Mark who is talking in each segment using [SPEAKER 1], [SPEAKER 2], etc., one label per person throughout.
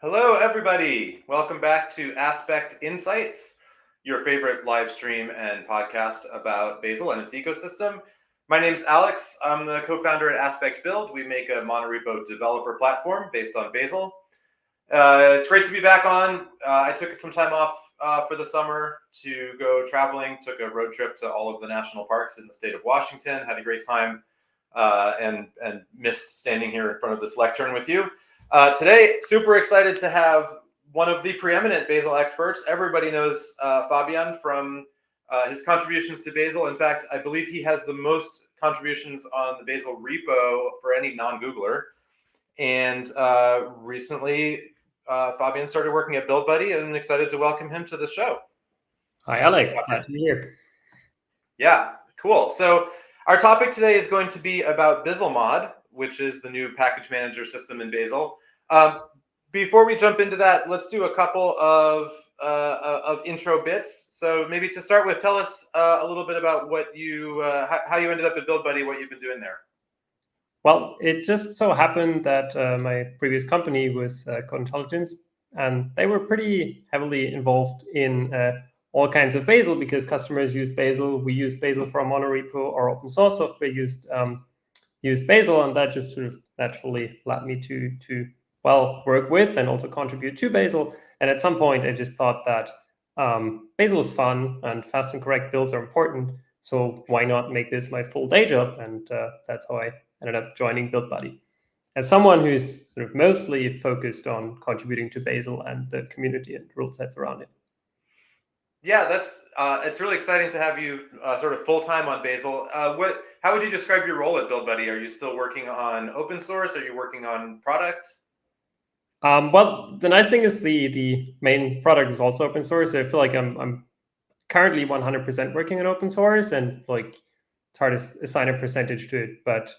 [SPEAKER 1] Hello, everybody. Welcome back to Aspect Insights, your favorite live stream and podcast about Bazel and its ecosystem. My name's Alex. I'm the co-founder at Aspect Build. We make a monorepo developer platform based on Bazel. It's great to be back on. I took some time off for the summer to go traveling, took a road trip to all of the national parks in the state of Washington, had a great time, and missed standing here in front of this lectern with you. Today, super excited to have one of the preeminent Bazel experts. Everybody knows Fabian from his contributions to Bazel. In fact, I believe he has the most contributions on the Bazel repo for any non-Googler. And recently, Fabian started working at BuildBuddy, and I'm excited to welcome him to the show.
[SPEAKER 2] Hi, Alex. Glad to be here.
[SPEAKER 1] Yeah, cool. So our topic today is going to be about Bazelmod, which is the new package manager system in Bazel. Before we jump into that, let's do a couple of intro bits. So maybe to start with, tell us a little bit about what you, how you ended up at BuildBuddy, what you've been doing there.
[SPEAKER 2] Well, it just so happened that my previous company was Contelligence, and they were pretty heavily involved in all kinds of Bazel because customers use Bazel. We use Bazel for a monorepo, or open source software used Bazel, and that just sort of naturally led me to work with and also contribute to Bazel. And at some point, I just thought that Bazel is fun and fast and correct builds are important. So why not make this my full day job? And that's how I ended up joining BuildBuddy. As someone who's sort of mostly focused on contributing to Bazel and the community and rule sets around it.
[SPEAKER 1] Yeah, that's it's really exciting to have you sort of full-time on Bazel. How would you describe your role at BuildBuddy? Are you still working on open source? Are you working on product?
[SPEAKER 2] Well, the nice thing is the main product is also open source. So I feel like I'm currently 100% working on open source, and like it's hard to assign a percentage to it, but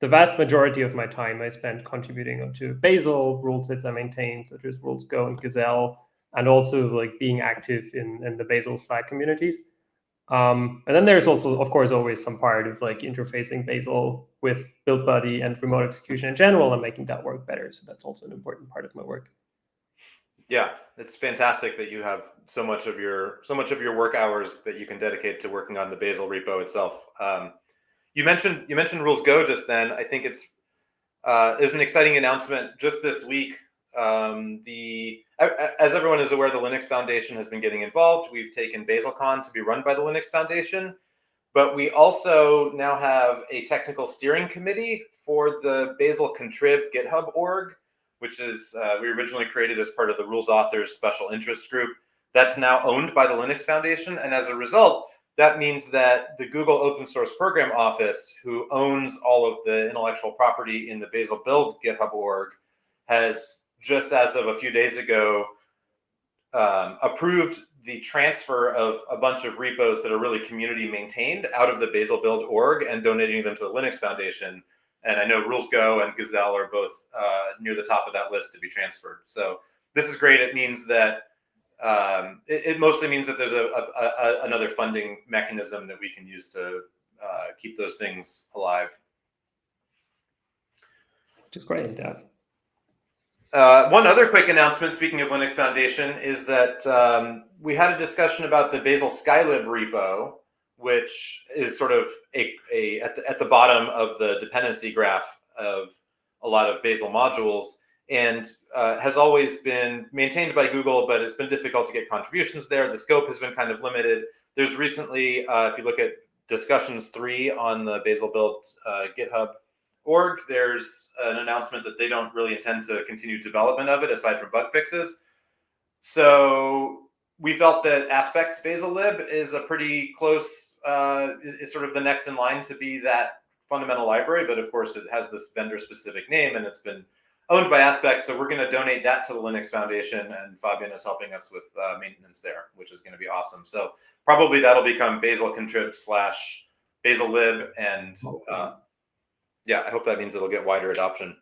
[SPEAKER 2] the vast majority of my time I spent contributing to Bazel rule sets I maintain, such as Rules Go and Gazelle, and also like being active in the Bazel Slack communities. And then there's also, of course, always some part of like interfacing Bazel with BuildBuddy and remote execution in general and making that work better. So that's also an important part of my work.
[SPEAKER 1] Yeah, it's fantastic that you have so much of your work hours that you can dedicate to working on the Bazel repo itself. You mentioned Rules Go just then. I think it's an exciting announcement just this week. As everyone is aware, the Linux Foundation has been getting involved. We've taken BazelCon to be run by the Linux Foundation, but we also now have a technical steering committee for the Bazel Contrib GitHub org, which is we originally created as part of the Rules Authors Special Interest Group. That's now owned by the Linux Foundation, and as a result, that means that the Google Open Source Program Office, who owns all of the intellectual property in the Bazel Build GitHub org, has just as of a few days ago approved the transfer of a bunch of repos that are really community maintained out of the Bazel Build org and donating them to the Linux Foundation. And I know Rules Go and Gazelle are both near the top of that list to be transferred. So this is great. It means that it mostly means that there's another funding mechanism that we can use to keep those things alive.
[SPEAKER 2] Which is great, yeah.
[SPEAKER 1] One other quick announcement, speaking of Linux Foundation, is that we had a discussion about the Bazel Skylib repo, which is sort of at the bottom of the dependency graph of a lot of Bazel modules, and has always been maintained by Google, but it's been difficult to get contributions there. The scope has been kind of limited. There's recently, if you look at discussions 3 on the Bazel Build GitHub org, there's an announcement that they don't really intend to continue development of it aside from bug fixes. So we felt that Aspects Bazel-lib is a pretty close, is sort of the next in line to be that fundamental library, but of course it has this vendor-specific name and it's been owned by Aspect, so we're going to donate that to the Linux Foundation, and Fabian is helping us with maintenance there, which is going to be awesome. So probably that'll become Bazel Contrib / Bazel-lib, and yeah, I hope that means it'll get wider adoption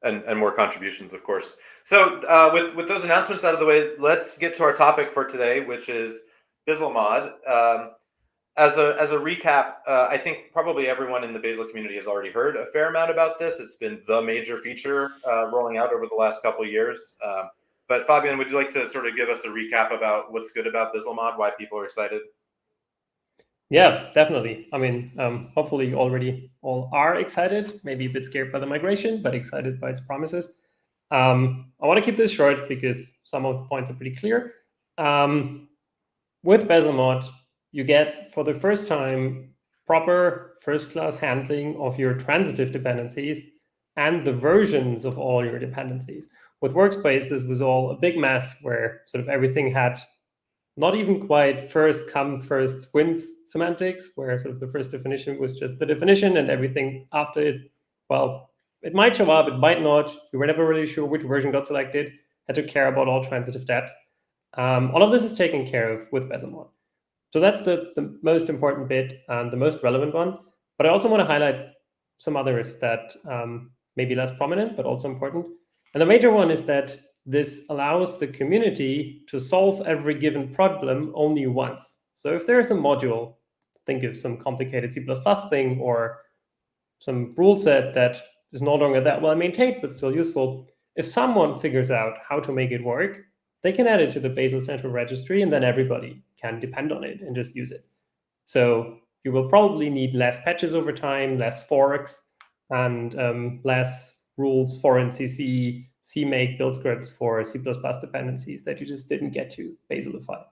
[SPEAKER 1] and more contributions, of course. So with those announcements out of the way, let's get to our topic for today, which is Bazelmod. as a recap, I think probably everyone in the Bazel community has already heard a fair amount about this. It's been the major feature rolling out over the last couple of years. But Fabian, would you like to sort of give us a recap about what's good about Bazelmod, why people are excited?
[SPEAKER 2] Yeah, definitely. I mean, hopefully you already all are excited, maybe a bit scared by the migration, but excited by its promises. I want to keep this short because some of the points are pretty clear. With Bazelmod, you get, for the first time, proper first-class handling of your transitive dependencies and the versions of all your dependencies. With Workspace, this was all a big mess where sort of everything had not even quite first come, first wins semantics, where sort of the first definition was just the definition and everything after it, well, it might show up, it might not. We were never really sure which version got selected, had to care about all transitive depths. All of this is taken care of with Bezelmod. So that's the most important bit and the most relevant one. But I also want to highlight some others that may be less prominent, but also important. And the major one is that this allows the community to solve every given problem only once. So if there's a module, think of some complicated C++ thing or some rule set that is no longer that well maintained, but still useful, if someone figures out how to make it work, they can add it to the Basal central registry, and then everybody can depend on it and just use it. So you will probably need less patches over time, less forks, and less rules for CC, CMake build scripts for C++ dependencies that you just didn't get to Bazelify.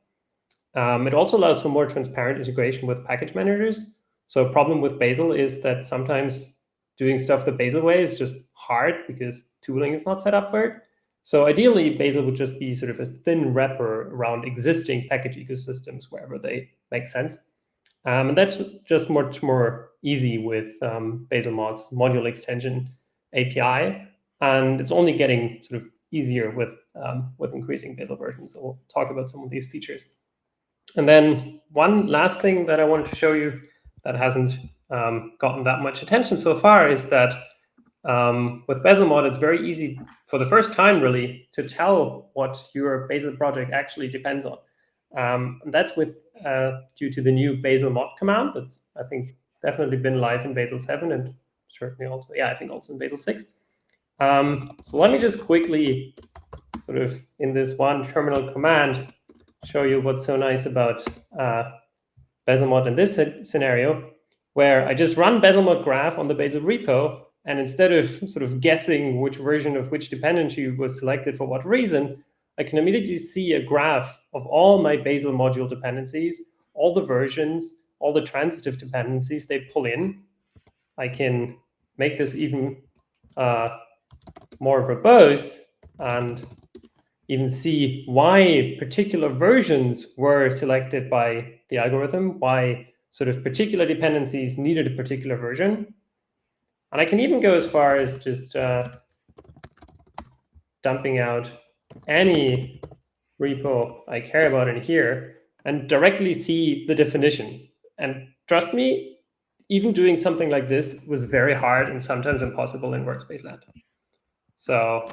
[SPEAKER 2] It also allows for more transparent integration with package managers. So a problem with Bazel is that sometimes doing stuff the Bazel way is just hard because tooling is not set up for it. So ideally, Bazel would just be sort of a thin wrapper around existing package ecosystems wherever they make sense. And that's just much more easy with Bazelmod's module extension API. And it's only getting sort of easier with increasing Bazel versions. So we'll talk about some of these features. And then one last thing that I wanted to show you that hasn't gotten that much attention so far is that with Bezelmod, it's very easy for the first time, really, to tell what your Bazel project actually depends on. And that's due to the new Bazelmod command that's, I think, definitely been live in Basel 7 and certainly also, I think also in Basel 6. So let me just quickly, sort of in this one terminal command, show you what's so nice about Bezelmod in this scenario, where I just run Bezelmod graph on the Basal repo, and instead of sort of guessing which version of which dependency was selected for what reason, I can immediately see a graph of all my Basal module dependencies, all the versions, all the transitive dependencies they pull in. I can make this even more verbose and even see why particular versions were selected by the algorithm, why sort of particular dependencies needed a particular version. And I can even go as far as just dumping out any repo I care about in here and directly see the definition. And trust me, even doing something like this was very hard and sometimes impossible in Workspace land. So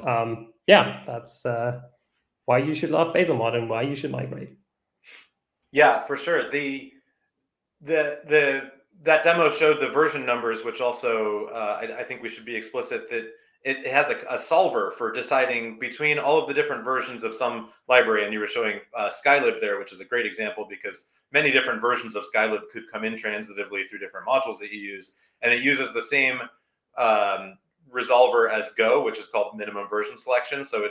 [SPEAKER 2] that's why you should love Bazelmod and why you should migrate.
[SPEAKER 1] Yeah, for sure. That demo showed the version numbers, which also I think we should be explicit that it has a solver for deciding between all of the different versions of some library. And you were showing Skylib there, which is a great example because many different versions of Skylib could come in transitively through different modules that you use. And it uses the same resolver as Go, which is called minimum version selection. So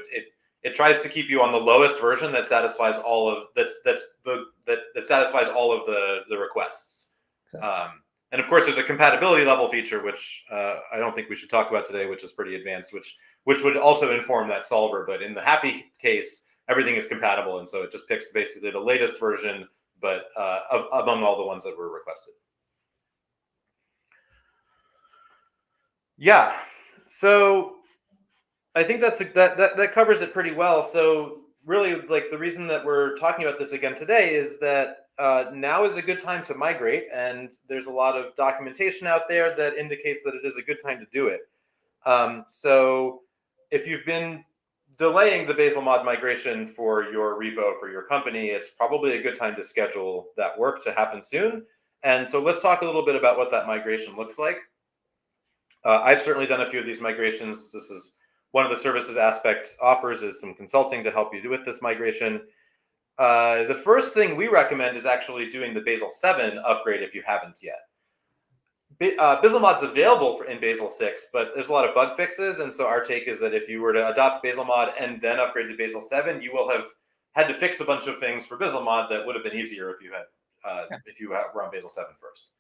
[SPEAKER 1] it tries to keep you on the lowest version that satisfies all of that satisfies all of the requests.
[SPEAKER 2] Exactly.
[SPEAKER 1] And of course, there's a compatibility level feature, which I don't think we should talk about today, which is pretty advanced, which would also inform that solver. But in the happy case, everything is compatible, and so it just picks basically the latest version, but among all the ones that were requested. Yeah. So I think that covers it pretty well. So really, like the reason that we're talking about this again today is that now is a good time to migrate, and there's a lot of documentation out there that indicates that it is a good time to do it. So if you've been delaying the Bazelmod migration for your repo for your company, it's probably a good time to schedule that work to happen soon. And so let's talk a little bit about what that migration looks like. I've certainly done a few of these migrations. This is one of the services Aspect offers, is some consulting to help you do with this migration. The first thing we recommend is actually doing the Basel 7 upgrade if you haven't yet. Bzlmod's available in Basel 6, but there's a lot of bug fixes, and so our take is that if you were to adopt Bazelmod and then upgrade to Basel 7, you will have had to fix a bunch of things for Bzlmod that would have been easier if you were on Basel 7 first.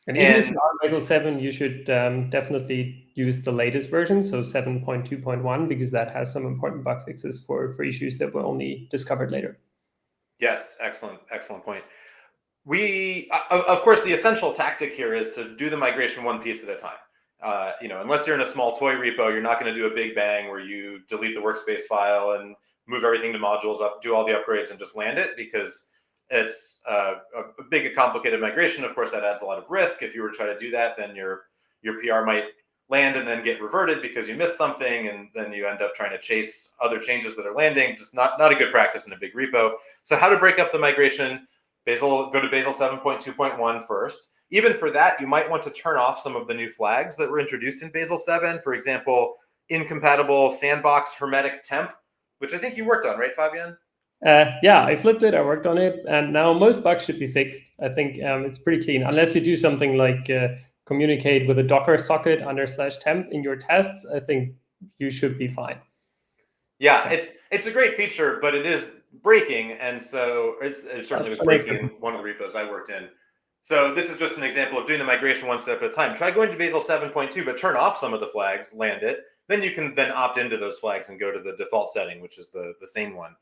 [SPEAKER 2] And even if you're on Basel 7, you should definitely use the latest version, so 7.2.1, because that has some important bug fixes for issues that were only discovered later.
[SPEAKER 1] Yes, excellent point. Of course, the essential tactic here is to do the migration one piece at a time. Unless you're in a small toy repo, you're not going to do a big bang where you delete the workspace file and move everything to modules, do all the upgrades, and just land it, because it's a big and complicated migration. Of course, that adds a lot of risk. If you were to try to do that, then your PR might land and then get reverted because you missed something, and then you end up trying to chase other changes that are landing. Just not a good practice in a big repo. So how to break up the migration? Go to Basel 7.2.1 first. Even for that, you might want to turn off some of the new flags that were introduced in Basel 7. For example, incompatible sandbox hermetic temp, which I think you worked on, right, Fabian?
[SPEAKER 2] Yeah, I flipped it, I worked on it, and now most bugs should be fixed. I think it's pretty clean, unless you do something like communicate with a Docker socket /temp in your tests. I think you should be fine.
[SPEAKER 1] Yeah, it's a great feature, but it is breaking, and so it certainly was breaking in one of the repos I worked in. So this is just an example of doing the migration one step at a time. Try going to Basel 7.2, but turn off some of the flags, land it. Then you can then opt into those flags and go to the default setting, which is the same one.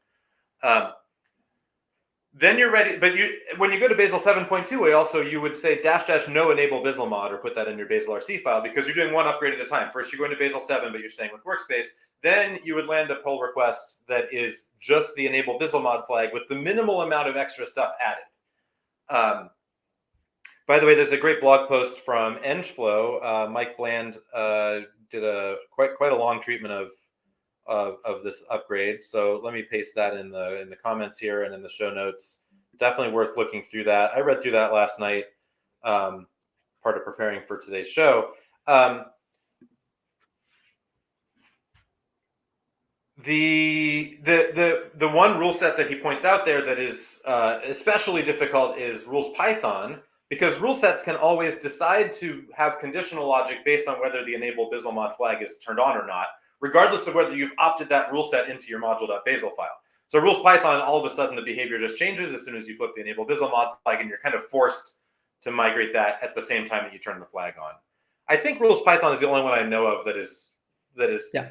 [SPEAKER 1] Then you're ready, but when you go to Basel 7.2, you would say --no enable Bezelmod, or put that in your Basel RC file, because you're doing one upgrade at a time. First, you're going to Basel 7, but you're staying with workspace. Then you would land a pull request that is just the enable Bezelmod flag with the minimal amount of extra stuff added. By the way, there's a great blog post from EngFlow. Mike Bland did a quite a long treatment of this upgrade. So let me paste that in the comments here and in the show notes. Definitely worth looking through that. I read through that last night, part of preparing for today's show. The one rule set that he points out there that is especially difficult is rules Python, because rule sets can always decide to have conditional logic based on whether the enable Bezelmod flag is turned on or not, regardless of whether you've opted that rule set into your module.basel file. So rules Python, all of a sudden the behavior just changes as soon as you flip the enable Bezelmod flag, and you're kind of forced to migrate that at the same time that you turn the flag on. I think rules Python is the only one I know of that is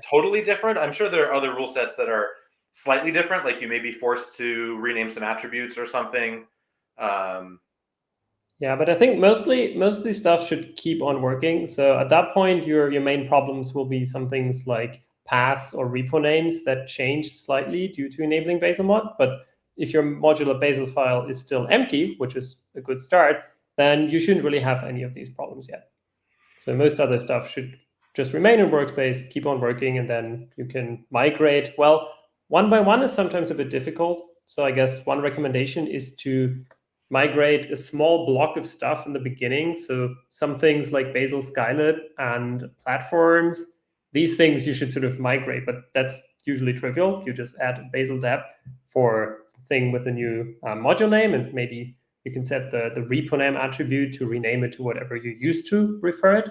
[SPEAKER 1] totally different. I'm sure there are other rule sets that are slightly different, like you may be forced to rename some attributes or something.
[SPEAKER 2] Yeah, but I think mostly stuff should keep on working. So at that point, your main problems will be some things like paths or repo names that change slightly due to enabling Bazelmod. But if your modular Basel file is still empty, which is a good start, then you shouldn't really have any of these problems yet. So most other stuff should just remain in workspace, keep on working, and then you can migrate. Well, one by one is sometimes a bit difficult. So I guess one recommendation is to migrate a small block of stuff in the beginning. So some things like Basal Skylib and platforms, these things you should sort of migrate, but that's usually trivial. You just add a Basal dep for the thing with a new module name, and maybe you can set the repo name attribute to rename it to whatever you used to refer it.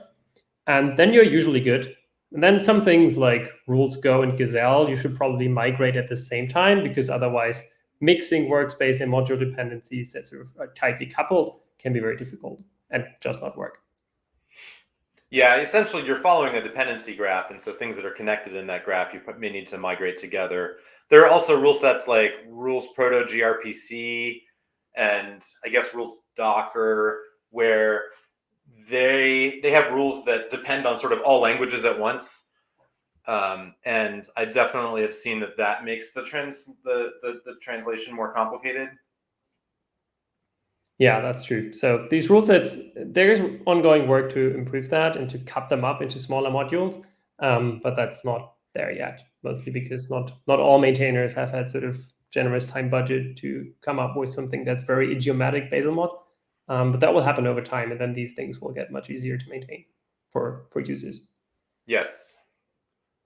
[SPEAKER 2] And then you're usually good. And then some things like rules Go and Gazelle, you should probably migrate at the same time, because otherwise mixing workspace and module dependencies that sort of are tightly coupled can be very difficult and just not work.
[SPEAKER 1] Yeah, essentially you're following a dependency graph, and so things that are connected in that graph you may need to migrate together. There are also rule sets like rules proto gRPC and I guess rules Docker, where they have rules that depend on sort of all languages at once. And I definitely have seen that makes the translation more complicated.
[SPEAKER 2] Yeah, that's true. So these rule sets, there is ongoing work to improve that and to cut them up into smaller modules, but that's not there yet, mostly because not all maintainers have had sort of generous time budget to come up with something that's very idiomatic Bazelmod. But that will happen over time, and then these things will get much easier to maintain for users.
[SPEAKER 1] Yes.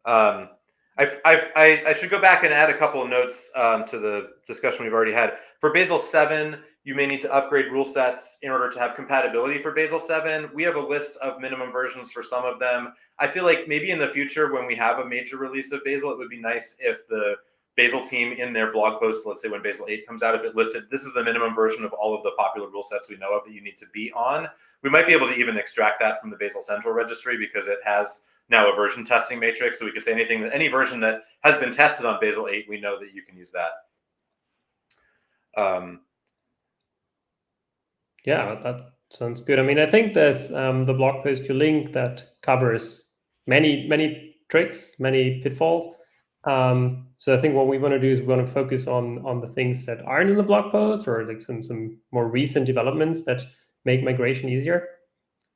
[SPEAKER 1] I should go back and add a couple of notes to the discussion we've already had. For Basel 7, you may need to upgrade rule sets in order to have compatibility for Basel 7. We have a list of minimum versions for some of them. I feel like maybe in the future, when we have a major release of Basel, it would be nice if the Basel team in their blog post, let's say when Basel 8 comes out, if it listed, this is the minimum version of all of the popular rule sets we know of that you need to be on. We might be able to even extract that from the Basel Central registry because it has now a version testing matrix. So we could say any version that has been tested on Basel 8, we know that you can use that.
[SPEAKER 2] Yeah, that sounds good. I mean, I think there's the blog post you link that covers many tricks, many pitfalls. So I think what we want to do is we want to focus on the things that aren't in the blog post, or like some more recent developments that make migration easier.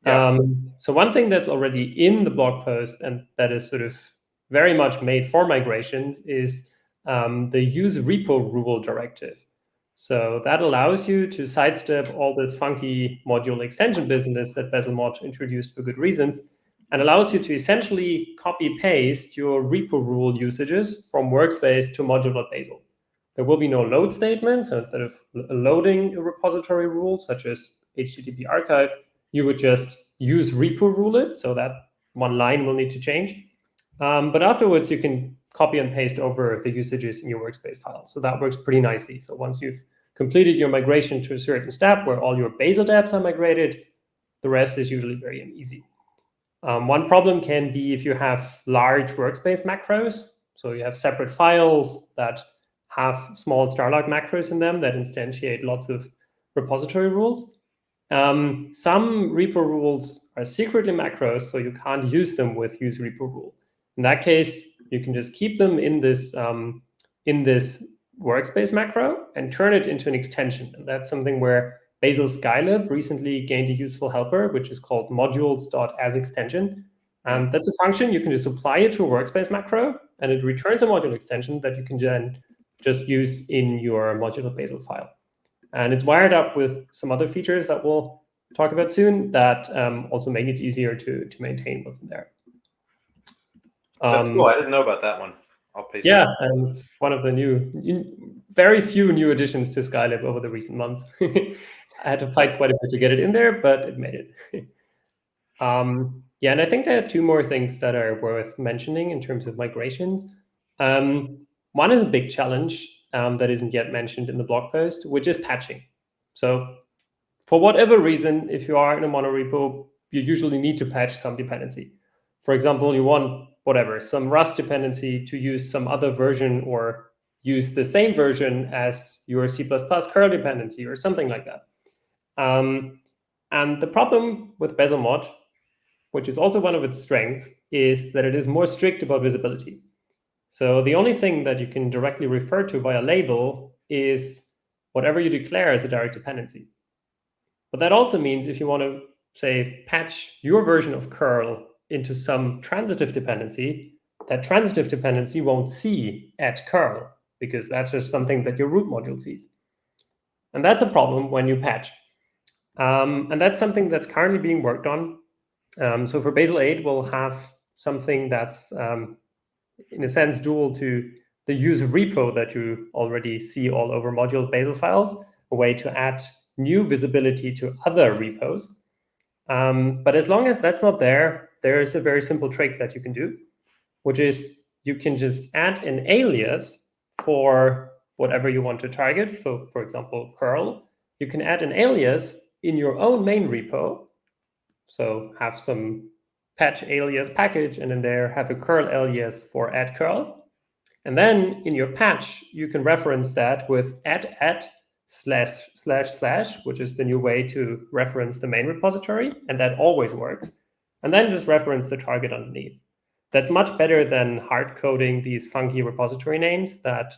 [SPEAKER 1] Yeah.
[SPEAKER 2] So one thing that's already in the blog post and that is sort of very much made for migrations is the use repo rule directive. So that allows you to sidestep all this funky module extension business that Bazelmod introduced for good reasons, and allows you to essentially copy-paste your repo rule usages from workspace to module.basel. There will be no load statement, so instead of loading a repository rule, such as HTTP archive, you would just use repo rule it, so that one line will need to change. But afterwards, you can copy and paste over the usages in your workspace file. So that works pretty nicely. So once you've completed your migration to a certain step where all your Basel dApps are migrated, the rest is usually very easy. One problem can be if you have large workspace macros. So you have separate files that have small Starlog macros in them that instantiate lots of repository rules. Some repo rules are secretly macros, so you can't use them with use repo rule. In that case, you can just keep them in this workspace macro and turn it into an extension. And that's something where Bazel Skylib recently gained a useful helper, which is called modules.asExtension. And that's a function you can just apply it to a workspace macro, and it returns a module extension that you can then just use in your module.basel file. And it's wired up with some other features that we'll talk about soon that also make it easier to maintain what's in there.
[SPEAKER 1] That's cool. I didn't know about that one. I'll paste
[SPEAKER 2] Yeah, and it's one of the very few new additions to Skylib over the recent months. I had to fight quite a bit to get it in there, but it made it. Yeah, and I think there are two more things that are worth mentioning in terms of migrations. One is a big challenge that isn't yet mentioned in the blog post, which is patching. So for whatever reason, if you are in a monorepo, you usually need to patch some dependency. For example, you want some Rust dependency to use some other version or use the same version as your C++ curl dependency or something like that. And the problem with Bezelmod, which is also one of its strengths, is that it is more strict about visibility. So the only thing that you can directly refer to via label is whatever you declare as a direct dependency. But that also means if you want to, say, patch your version of curl into some transitive dependency, that transitive dependency won't see @curl, because that's just something that your root module sees. And that's a problem when you patch. And that's something that's currently being worked on. So for Basel 8, we'll have something that's, in a sense, dual to the user repo that you already see all over module Basel files, a way to add new visibility to other repos. But as long as that's not there, there is a very simple trick that you can do, which is you can just add an alias for whatever you want to target. So for example, curl, you can add an alias in your own main repo. So have some patch alias package, and in there have a curl alias for @curl. And then in your patch, you can reference that with @///, which is the new way to reference the main repository, and that always works. And then just reference the target underneath. That's much better than hard coding these funky repository names that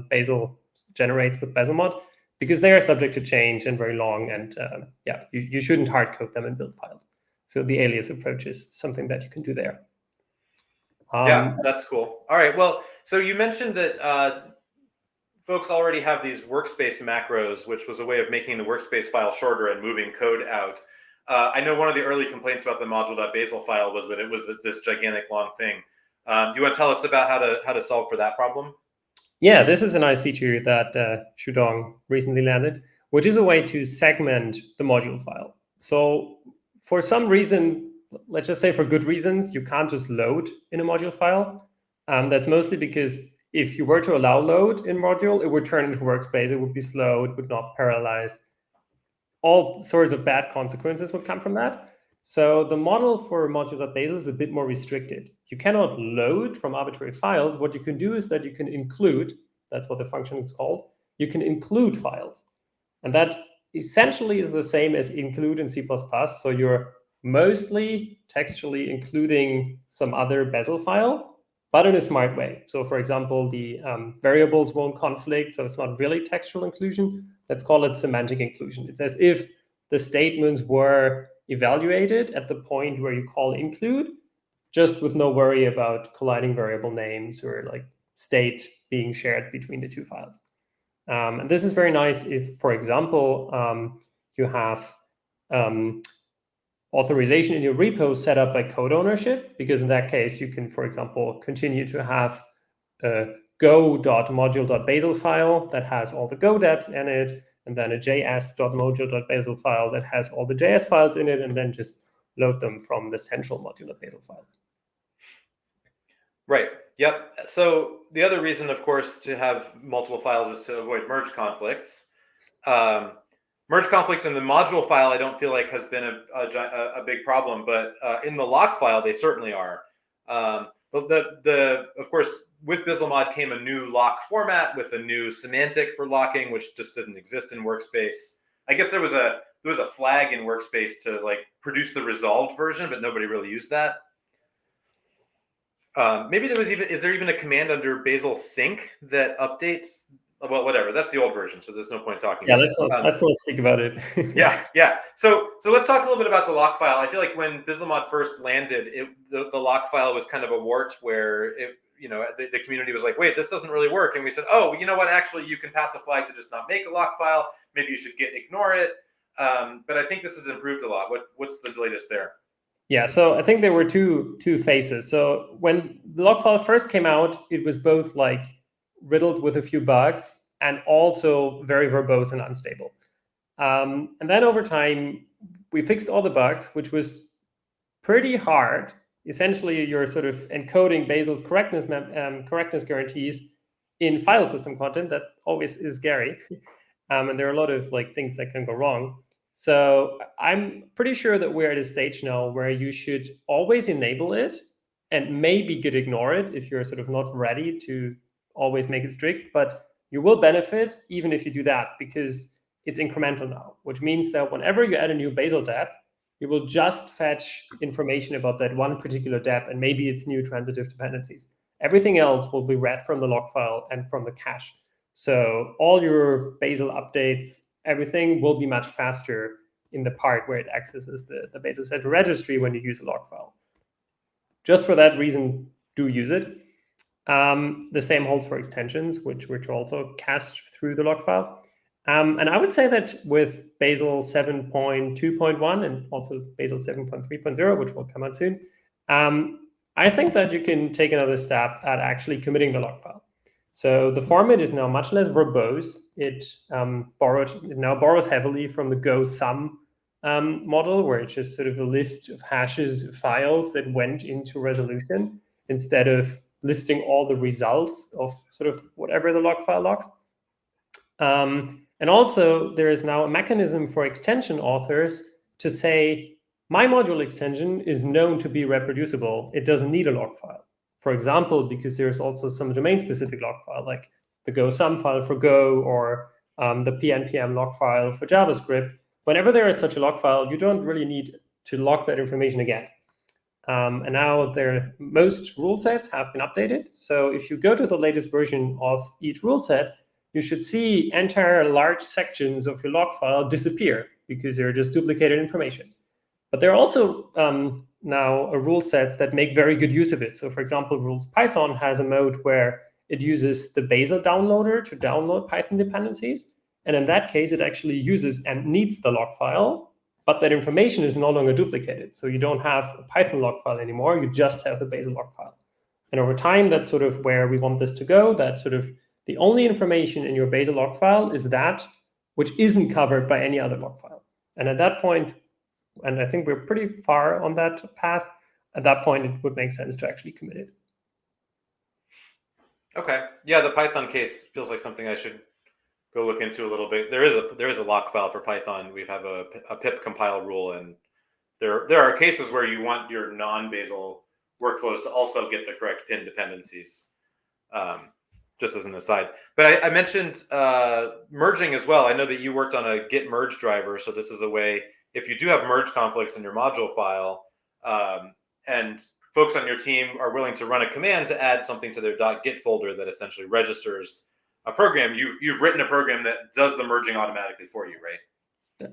[SPEAKER 2] Basel generates with Bazelmod, because they are subject to change and very long. And yeah, you shouldn't hard code them in build files. So the alias approach is something that you can do there.
[SPEAKER 1] Yeah, that's cool. All right. Well, so you mentioned that folks already have these workspace macros, which was a way of making the workspace file shorter and moving code out. I know one of the early complaints about the module.basal file was that it was this gigantic long thing. You want to tell us about how to solve for that problem?
[SPEAKER 2] Yeah, this is a nice feature that Shudong recently landed, which is a way to segment the module file. So for some reason, let's just say for good reasons, you can't just load in a module file. That's mostly because if you were to allow load in module, it would turn into workspace. It would be slow. It would not parallelize. All sorts of bad consequences would come from that. So the model for module.basal is a bit more restricted. You cannot load from arbitrary files. What you can do is that you can include, that's what the function is called, you can include files. And that essentially is the same as include in C++. So you're mostly textually including some other Bazel file, but in a smart way. So for example, the variables won't conflict, so it's not really textual inclusion. Let's call it semantic inclusion. It's as if the statements were evaluated at the point where you call include, just with no worry about colliding variable names or like state being shared between the two files. And this is very nice if, for example, you have authorization in your repo set up by code ownership, because in that case, you can, for example, continue to have a go.module.basal file that has all the Go depths in it, and then a js.module.basal file that has all the JS files in it, and then just load them from the central module.basal file.
[SPEAKER 1] Right. Yep. So the other reason, of course, to have multiple files is to avoid merge conflicts. Merge conflicts in the module file, I don't feel like has been a big problem, but in the lock file, they certainly are. But of course, with Bzlmod came a new lock format with a new semantic for locking, which just didn't exist in Workspace. I guess there was a flag in Workspace to like produce the resolved version, but nobody really used that. Maybe there was is there even a command under Basal sync that updates? Well, whatever. That's the old version, so there's no point talking about it.
[SPEAKER 2] Let's not speak about it.
[SPEAKER 1] Yeah. So let's talk a little bit about the lock file. I feel like when Bzlmod first landed, the lock file was kind of a wart where the community was like, wait, this doesn't really work. And we said, oh, you know what? Actually, you can pass a flag to just not make a lock file. Maybe you should ignore it. But I think this has improved a lot. What's the latest there?
[SPEAKER 2] Yeah, so I think there were two phases. So when the log file first came out, it was both like riddled with a few bugs and also very verbose and unstable. And then over time, we fixed all the bugs, which was pretty hard. Essentially, you're sort of encoding Basel's correctness guarantees in file system content. That always is scary. And there are a lot of like things that can go wrong. So I'm pretty sure that we're at a stage now where you should always enable it and maybe ignore it if you're sort of not ready to always make it strict. But you will benefit even if you do that, because it's incremental now, which means that whenever you add a new Basal dep, you will just fetch information about that one particular dep and maybe its new transitive dependencies. Everything else will be read from the log file and from the cache. So all your Basal updates, everything will be much faster in the part where it accesses the Basal central registry when you use a log file. Just for that reason, do use it. The same holds for extensions, which also cast through the log file. And I would say that with Basal 7.2.1 and also Basal 7.3.0, which will come out soon, I think that you can take another step at actually committing the log file. So the format is now much less verbose. It now borrows heavily from the Go sum model, where it's just sort of a list of hashes of files that went into resolution instead of listing all the results of sort of whatever the log file logs. And also, there is now a mechanism for extension authors to say, my module extension is known to be reproducible. It doesn't need a log file. For example, because there's also some domain-specific log file, like the Go sum file for Go or the PNPM log file for JavaScript. Whenever there is such a log file, you don't really need to log that information again. And now most rule sets have been updated. So if you go to the latest version of each rule set, you should see entire large sections of your log file disappear because they're just duplicated information. But there are also now rule sets that make very good use of it. So for example, rules Python has a mode where it uses the Basal downloader to download Python dependencies. And in that case, it actually uses and needs the log file, but that information is no longer duplicated. So you don't have a Python log file anymore, you just have the Basal log file. And over time, that's sort of where we want this to go, that sort of the only information in your Basal log file is that which isn't covered by any other log file. And at that point, and I think we're pretty far on that path, at that point, it would make sense to actually commit it.
[SPEAKER 1] Okay. Yeah, the Python case feels like something I should go look into a little bit. There is a lock file for Python. We have a pip compile rule, and there are cases where you want your non-Basal workflows to also get the correct pin dependencies. Just as an aside. But I mentioned merging as well. I know that you worked on a git merge driver, so this is a way, if you do have merge conflicts in your module file, and folks on your team are willing to run a command to add something to their .git folder that essentially registers a program, you've written a program that does the merging automatically for you, right?
[SPEAKER 2] Yeah.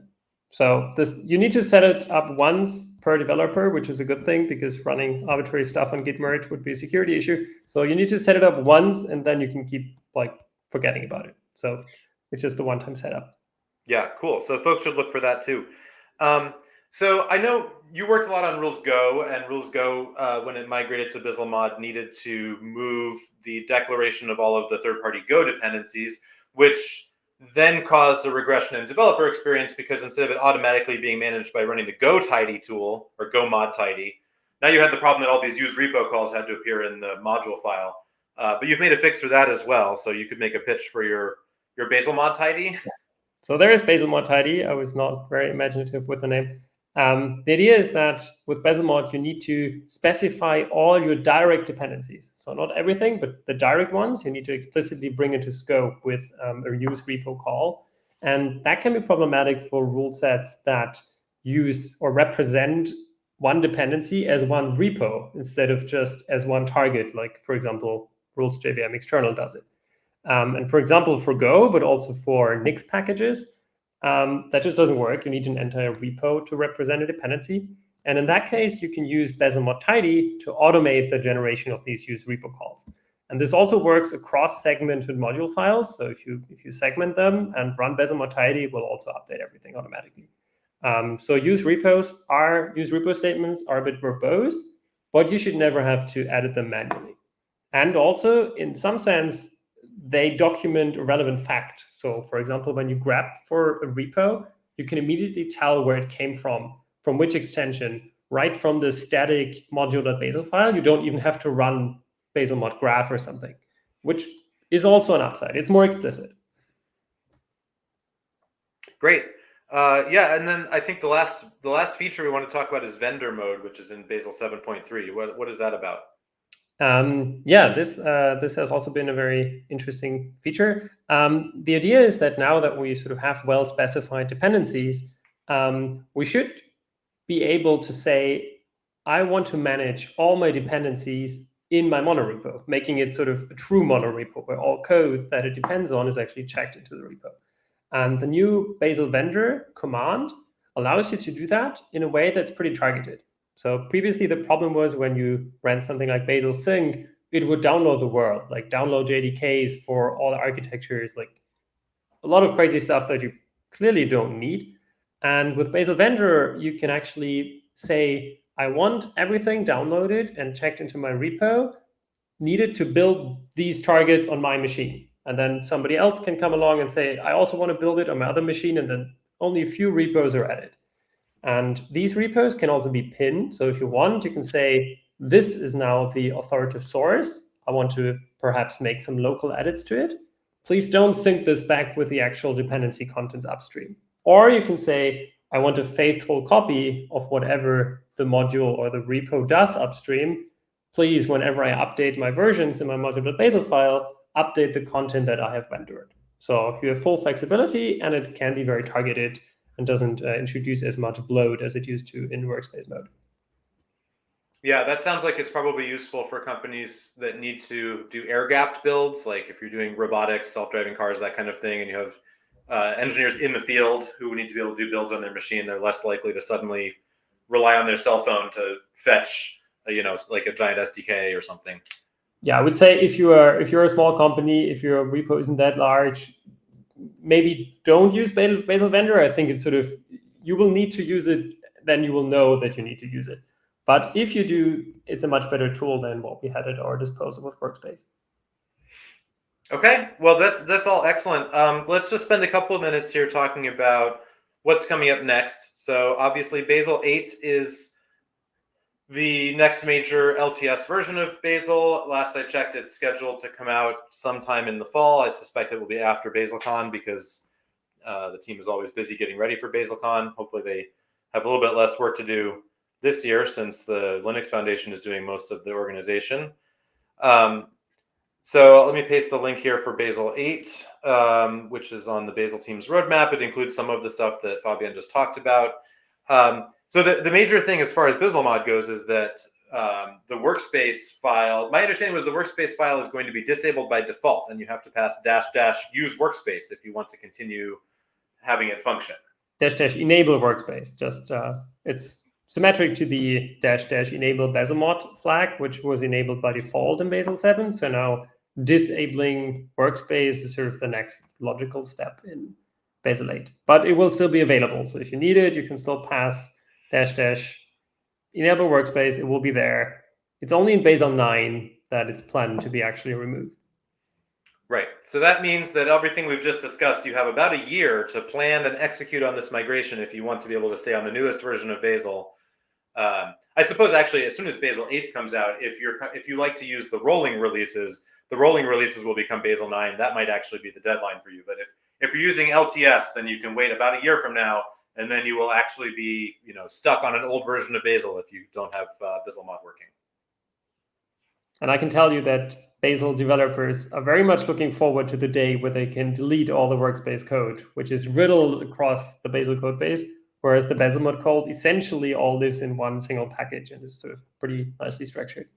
[SPEAKER 2] So you need to set it up once per developer, which is a good thing because running arbitrary stuff on git merge would be a security issue. So you need to set it up once, and then you can keep forgetting about it. So it's just a one-time setup.
[SPEAKER 1] Yeah, cool. So folks should look for that too. So I know you worked a lot on Rules Go, and Rules Go, when it migrated to Bzlmod, needed to move the declaration of all of the third-party Go dependencies, which then caused a regression in developer experience because instead of it automatically being managed by running the Go tidy tool or Go mod tidy, now you had the problem that all these use repo calls had to appear in the module file. But you've made a fix for that as well, so you could make a pitch for your Bazelmod tidy.
[SPEAKER 2] So there is Bazelmod tidy. I was not very imaginative with the name. The idea is that with Bazelmod, you need to specify all your direct dependencies. So not everything, but the direct ones, you need to explicitly bring into scope with a use repo call. And that can be problematic for rule sets that use or represent one dependency as one repo instead of just as one target, like, for example, rules JVM external does it. And for example, for Go, but also for Nix packages, that just doesn't work. You need an entire repo to represent a dependency. And in that case, you can use Bazelmod tidy to automate the generation of these use repo calls. And this also works across segmented module files. So if you segment them and run Bazelmod tidy, it will also update everything automatically. So use repo statements are a bit verbose, but you should never have to edit them manually. And also, in some sense, they document a relevant fact. So for example, when you grep for a repo, you can immediately tell where it came from which extension, right from the static module.basal file. You don't even have to run Bazelmod graph or something, which is also an upside. It's more explicit.
[SPEAKER 1] Great. Yeah, and then I think the last feature we want to talk about is vendor mode, which is in Basel 7.3. What is that about?
[SPEAKER 2] Yeah, this has also been a very interesting feature. The idea is that now that we sort of have well-specified dependencies, we should be able to say, I want to manage all my dependencies in my monorepo, making it sort of a true monorepo where all code that it depends on is actually checked into the repo. And the new Basal vendor command allows you to do that in a way that's pretty targeted. So previously, the problem was when you ran something like Basal sync, it would download the world, like download JDKs for all the architectures, like a lot of crazy stuff that you clearly don't need. And with Basal vendor, you can actually say, I want everything downloaded and checked into my repo needed to build these targets on my machine. And then somebody else can come along and say, I also want to build it on my other machine, and then only a few repos are added. And these repos can also be pinned. So if you want, you can say, this is now the authoritative source. I want to perhaps make some local edits to it. Please don't sync this back with the actual dependency contents upstream. Or you can say, I want a faithful copy of whatever the module or the repo does upstream. Please, whenever I update my versions in my module.basal file, update the content that I have rendered. So you have full flexibility, and it can be very targeted and doesn't introduce as much bloat as it used to in workspace mode.
[SPEAKER 1] Yeah, that sounds like it's probably useful for companies that need to do air-gapped builds, like if you're doing robotics, self-driving cars, that kind of thing, and you have engineers in the field who need to be able to do builds on their machine. They're less likely to suddenly rely on their cell phone to fetch, like a giant SDK or something.
[SPEAKER 2] Yeah, I would say if you're a small company, if your repo isn't that large, maybe don't use Bazel vendor. I think it's sort of, you will need to use it, then you will know that you need to use it. But if you do, it's a much better tool than what we had at our disposal with Workspace.
[SPEAKER 1] Okay, well, that's all excellent. Let's just spend a couple of minutes here talking about what's coming up next. So obviously, Bazel 8 is the next major LTS version of Bazel. Last I checked, it's scheduled to come out sometime in the fall. I suspect it will be after BazelCon because the team is always busy getting ready for BazelCon. Hopefully they have a little bit less work to do this year since the Linux Foundation is doing most of the organization. So let me paste the link here for Bazel 8, which is on the Bazel team's roadmap. It includes some of the stuff that Fabian just talked about. So the major thing as far as Bzlmod goes is that the workspace file, my understanding was the workspace file is going to be disabled by default, and you have to pass -- use workspace if you want to continue having it function.
[SPEAKER 2] -- enable workspace. Just it's symmetric to the -- enable Bazelmod flag, which was enabled by default in Bazel 7. So now disabling workspace is sort of the next logical step in Bazel 8. But it will still be available. So if you need it, you can still pass -- enable workspace. It will be there. It's only in Bazel 9 that it's planned to be actually removed.
[SPEAKER 1] Right. So that means that everything we've just discussed, you have about a year to plan and execute on this migration if you want to be able to stay on the newest version of Bazel. I suppose actually, as soon as Bazel 8 comes out, if you like to use the rolling releases will become Bazel 9. That might actually be the deadline for you. But if you're using LTS, then you can wait about a year from now, and then you will actually be stuck on an old version of Bazel if you don't have Bazelmod working.
[SPEAKER 2] And I can tell you that Bazel developers are very much looking forward to the day where they can delete all the workspace code, which is riddled across the Bazel code base, whereas the Bazelmod code essentially all lives in one single package and is sort of pretty nicely structured.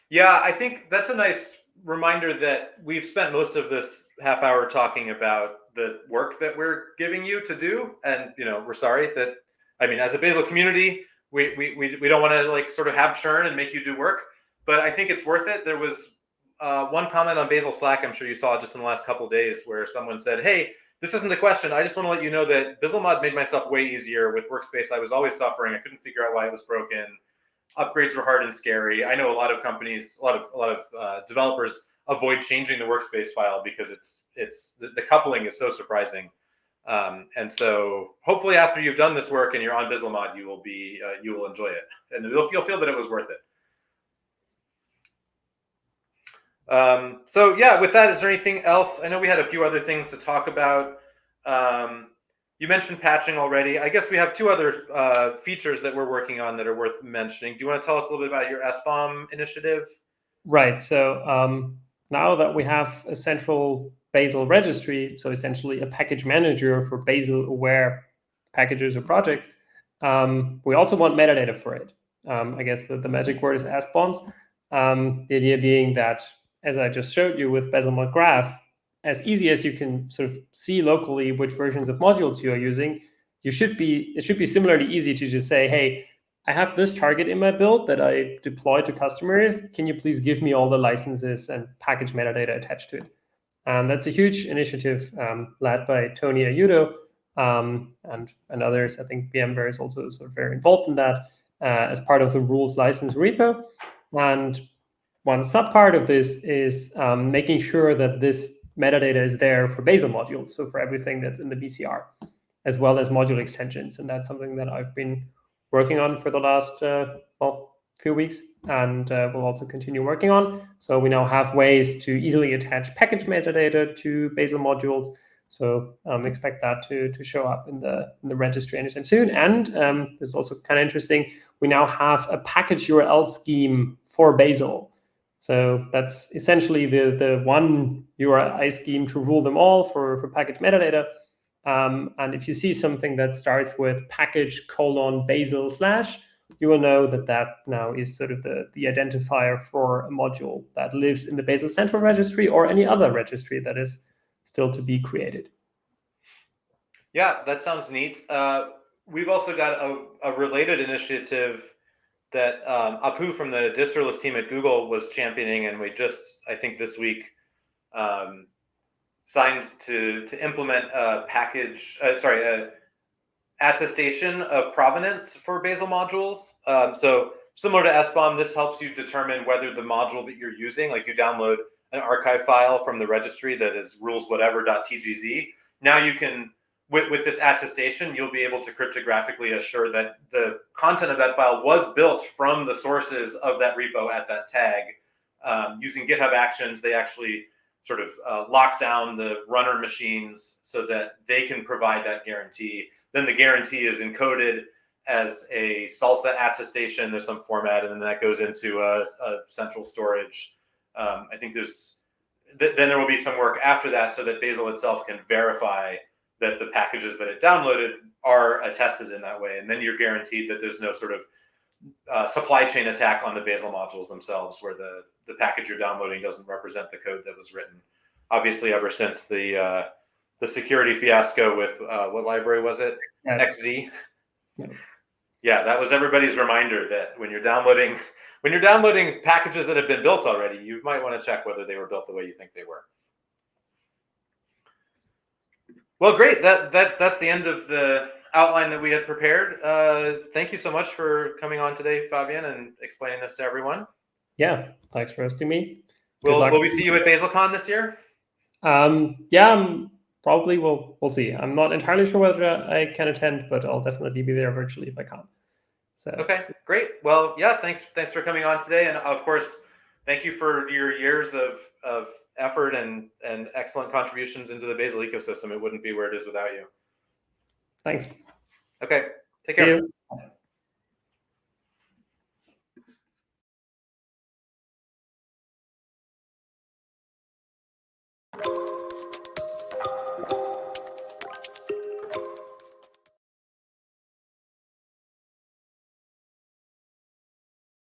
[SPEAKER 1] Yeah, I think that's a nice reminder that we've spent most of this half hour talking about the work that we're giving you to do, and we're sorry that, I mean, as a Bazel community, we don't want to sort of have churn and make you do work, but I think it's worth it. There was one comment on Bazel Slack, I'm sure you saw just in the last couple of days, where someone said, "Hey, this isn't the question. I just want to let you know that Bazelmod made my stuff way easier with Workspace. I was always suffering. I couldn't figure out why it was broken. Upgrades were hard and scary. I know a lot of companies, a lot of developers avoid changing the Workspace file because it's the coupling is so surprising. And so hopefully after you've done this work and you're on Bazelmod, you will enjoy it, and you'll feel that it was worth it." So yeah, with that, is there anything else? I know we had a few other things to talk about. You mentioned patching already. I guess we have two other features that we're working on that are worth mentioning. Do you want to tell us a little bit about your SBOM initiative?
[SPEAKER 2] Right. So now that we have a central Bazel registry, so essentially a package manager for Bazel-aware packages or projects, we also want metadata for it. I guess the magic word is SBOMs. The idea being that, as I just showed you with Bazelmod graph, as easy as you can sort of see locally which versions of modules you are using, it should be similarly easy to just say, hey, I have this target in my build that I deploy to customers. Can you please give me all the licenses and package metadata attached to it? That's a huge initiative led by Tony Ayudo and others. I think VMware is also sort of very involved in that as part of the rules license repo. And one subpart of this is making sure that this metadata is there for Bazel modules, so for everything that's in the BCR, as well as module extensions. And that's something that I've been working on for the last few weeks, and we'll also continue working on. So we now have ways to easily attach package metadata to Bazel modules. So expect that to show up in the registry anytime soon. And this is also kind of interesting. We now have a package URL scheme for Bazel. So that's essentially the one URI scheme to rule them all for package metadata. And if you see something that starts with package : Bazel/, you will know that that now is sort of the identifier for a module that lives in the Bazel Central Registry or any other registry that is still to be created.
[SPEAKER 1] Yeah, that sounds neat. We've also got a related initiative that Apu from the distro-less team at Google was championing, and we just, I think this week, signed to implement a package, attestation of provenance for Basal modules. So similar to SBOM, this helps you determine whether the module that you're using, like you download an archive file from the registry that is ruleswhatever.tgz. Now you can, with this attestation, you'll be able to cryptographically assure that the content of that file was built from the sources of that repo at that tag. Using GitHub Actions, they actually sort of lock down the runner machines so that they can provide that guarantee. Then the guarantee is encoded as a salsa attestation. There's some format, and then that goes into a central storage. I think then there will be some work after that so that Basal itself can verify that the packages that it downloaded are attested in that way. And then you're guaranteed that there's no sort of supply chain attack on the Basal modules themselves, where the package you're downloading doesn't represent the code that was written. Obviously, ever since the security fiasco with what library was it? XZ. Yeah, that was everybody's reminder that when you're downloading packages that have been built already, you might want to check whether they were built the way you think they were. Well, great. That's the end of the outline that we had prepared. Thank you so much for coming on today, Fabian, and explaining this to everyone.
[SPEAKER 2] Yeah, thanks for hosting me.
[SPEAKER 1] Will we see you at BaselCon this year?
[SPEAKER 2] Yeah, probably we'll see. I'm not entirely sure whether I can attend, but I'll definitely be there virtually if I can. So
[SPEAKER 1] okay, great. Well, yeah, thanks for coming on today, and of course, thank you for your years of effort and excellent contributions into the Basal ecosystem. It wouldn't be where it is without you.
[SPEAKER 2] Thanks.
[SPEAKER 1] Okay, take care.
[SPEAKER 2] See you.